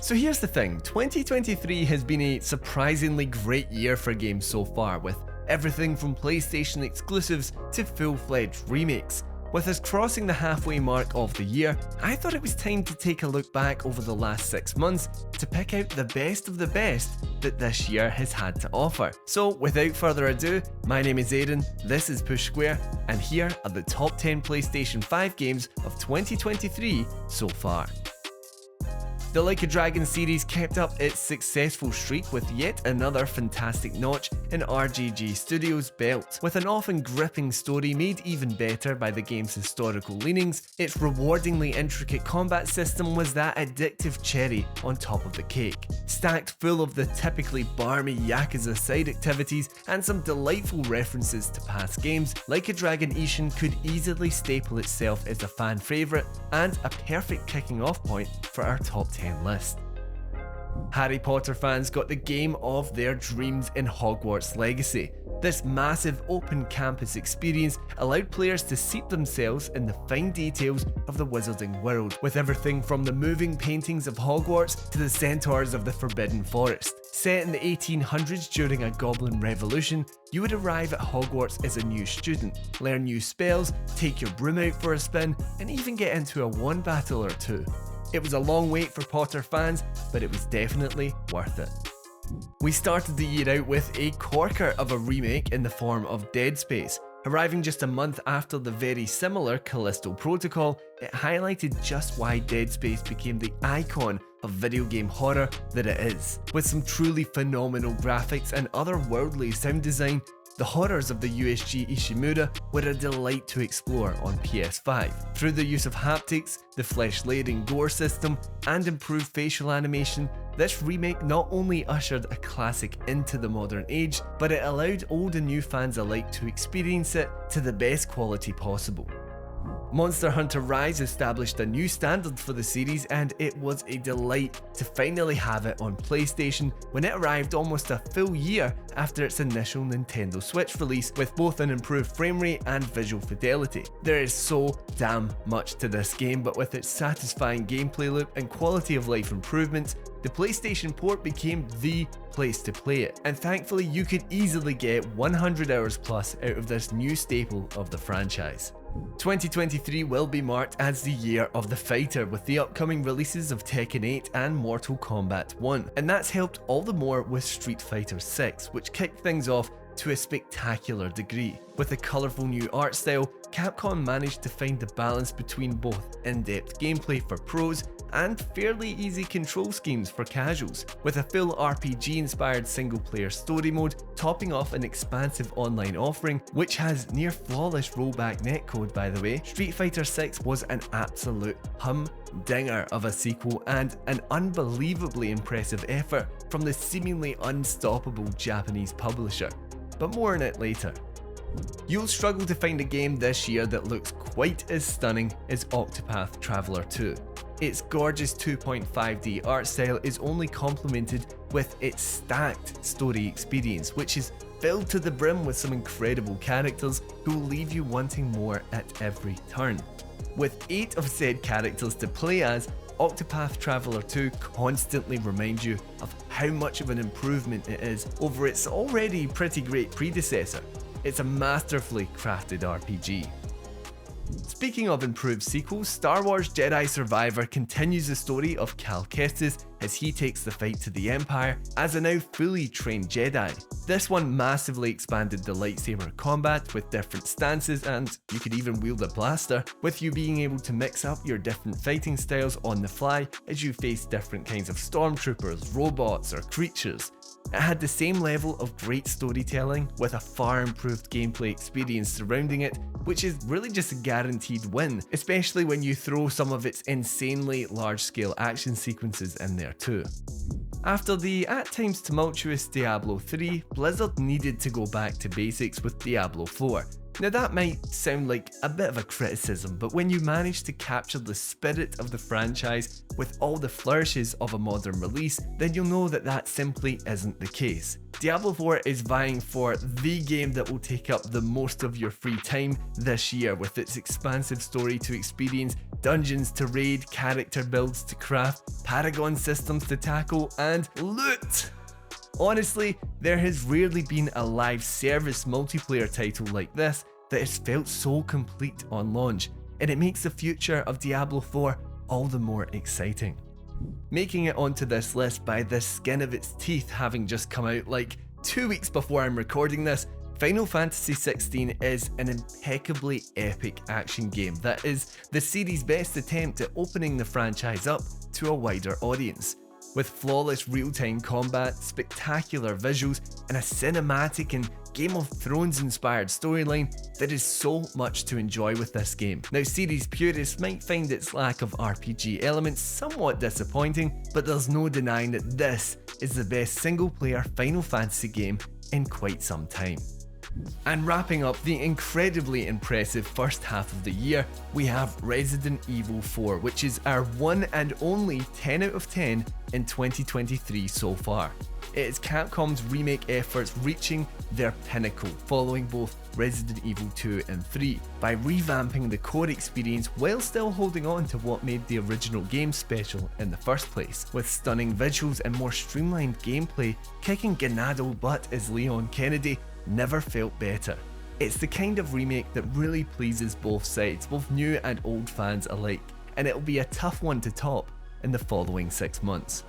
So here's the thing, 2023 has been a surprisingly great year for games so far, with everything from PlayStation exclusives to full-fledged remakes. With us crossing the halfway mark of the year, I thought it was time to take a look back over the last 6 months to pick out the best of the best that this year has had to offer. So without further ado, my name is Aidan, this is Push Square, and here are the top 10 PlayStation 5 games of 2023 so far. The Like a Dragon series kept up its successful streak with yet another fantastic notch in RGG Studios' belt. With an often gripping story made even better by the game's historical leanings, its rewardingly intricate combat system was that addictive cherry on top of the cake. Stacked full of the typically barmy Yakuza side activities and some delightful references to past games, Like a Dragon Ishin could easily staple itself as a fan favourite and a perfect kicking off point for our top 10 list. Harry Potter fans got the game of their dreams in Hogwarts Legacy. This massive open campus experience allowed players to seep themselves in the fine details of the wizarding world, with everything from the moving paintings of Hogwarts to the centaurs of the Forbidden Forest. Set in the 1800s during a Goblin Revolution, you would arrive at Hogwarts as a new student, learn new spells, take your broom out for a spin, and even get into a wand battle or two. It was a long wait for Potter fans, but it was definitely worth it. We started the year out with a corker of a remake in the form of Dead Space. Arriving just a month after the very similar Callisto Protocol, it highlighted just why Dead Space became the icon of video game horror that it is. With some truly phenomenal graphics and otherworldly sound design, the horrors of the USG Ishimura were a delight to explore on PS5. Through the use of haptics, the flesh-layering gore system, and improved facial animation, this remake not only ushered a classic into the modern age, but it allowed old and new fans alike to experience it to the best quality possible. Monster Hunter Rise established a new standard for the series, and it was a delight to finally have it on PlayStation when it arrived almost a full year after its initial Nintendo Switch release, with both an improved frame rate and visual fidelity. There is so damn much to this game, but with its satisfying gameplay loop and quality of life improvements, the PlayStation port became the place to play it, and thankfully you could easily get 100 hours plus out of this new staple of the franchise. 2023 will be marked as the year of the fighter, with the upcoming releases of Tekken 8 and Mortal Kombat 1, and that's helped all the more with Street Fighter 6, which kicked things off to a spectacular degree. With a colourful new art style, Capcom managed to find the balance between both in-depth gameplay for pros and fairly easy control schemes for casuals, with a full RPG-inspired single-player story mode topping off an expansive online offering, which has near-flawless rollback netcode by the way. Street Fighter 6 was an absolute humdinger of a sequel and an unbelievably impressive effort from the seemingly unstoppable Japanese publisher, but more on it later. You'll struggle to find a game this year that looks quite as stunning as Octopath Traveler 2. Its gorgeous 2.5D art style is only complemented with its stacked story experience, which is filled to the brim with some incredible characters who will leave you wanting more at every turn. With 8 of said characters to play as, Octopath Traveler 2 constantly reminds you of how much of an improvement it is over its already pretty great predecessor. It's a masterfully crafted RPG. Speaking of improved sequels, Star Wars Jedi Survivor continues the story of Cal Kestis as he takes the fight to the Empire as a now fully trained Jedi. This one massively expanded the lightsaber combat with different stances, and you could even wield a blaster, with you being able to mix up your different fighting styles on the fly as you face different kinds of stormtroopers, robots, or creatures. It had the same level of great storytelling with a far improved gameplay experience surrounding it, which is really just a guaranteed win, especially when you throw some of its insanely large-scale action sequences in there too. After the at times tumultuous Diablo 3, Blizzard needed to go back to basics with Diablo 4, Now that might sound like a bit of a criticism, but when you manage to capture the spirit of the franchise with all the flourishes of a modern release, then you'll know that that simply isn't the case. Diablo 4 is vying for the game that will take up the most of your free time this year, with its expansive story to experience, dungeons to raid, character builds to craft, Paragon systems to tackle, and loot! Honestly, there has rarely been a live service multiplayer title like this that has felt so complete on launch, and it makes the future of Diablo 4 all the more exciting. Making it onto this list by the skin of its teeth, having just come out like 2 weeks before I'm recording this, Final Fantasy XVI is an impeccably epic action game that is the series' best attempt at opening the franchise up to a wider audience. With flawless real-time combat, spectacular visuals, and a cinematic and Game of Thrones inspired storyline, there is so much to enjoy with this game. Now, series purists might find its lack of RPG elements somewhat disappointing, but there's no denying that this is the best single-player Final Fantasy game in quite some time. And wrapping up the incredibly impressive first half of the year, we have Resident Evil 4, which is our one and only 10 out of 10 in 2023 so far. It is Capcom's remake efforts reaching their pinnacle following both Resident Evil 2 and 3 by revamping the core experience while still holding on to what made the original game special in the first place. With stunning visuals and more streamlined gameplay, kicking Ganado butt as Leon Kennedy never felt better. It's the kind of remake that really pleases both sides, both new and old fans alike, and it'll be a tough one to top in the following 6 months.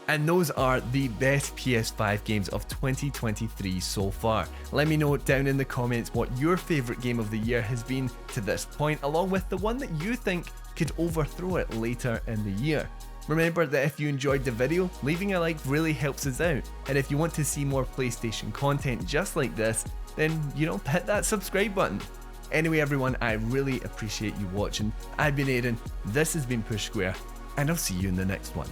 And those are the best PS5 games of 2023 so far. Let me know down in the comments what your favourite game of the year has been to this point, along with the one that you think could overthrow it later in the year. Remember that if you enjoyed the video, leaving a like really helps us out, and if you want to see more PlayStation content just like this, then hit that subscribe button. Anyway everyone, I really appreciate you watching. I've been Aiden, this has been Push Square, and I'll see you in the next one.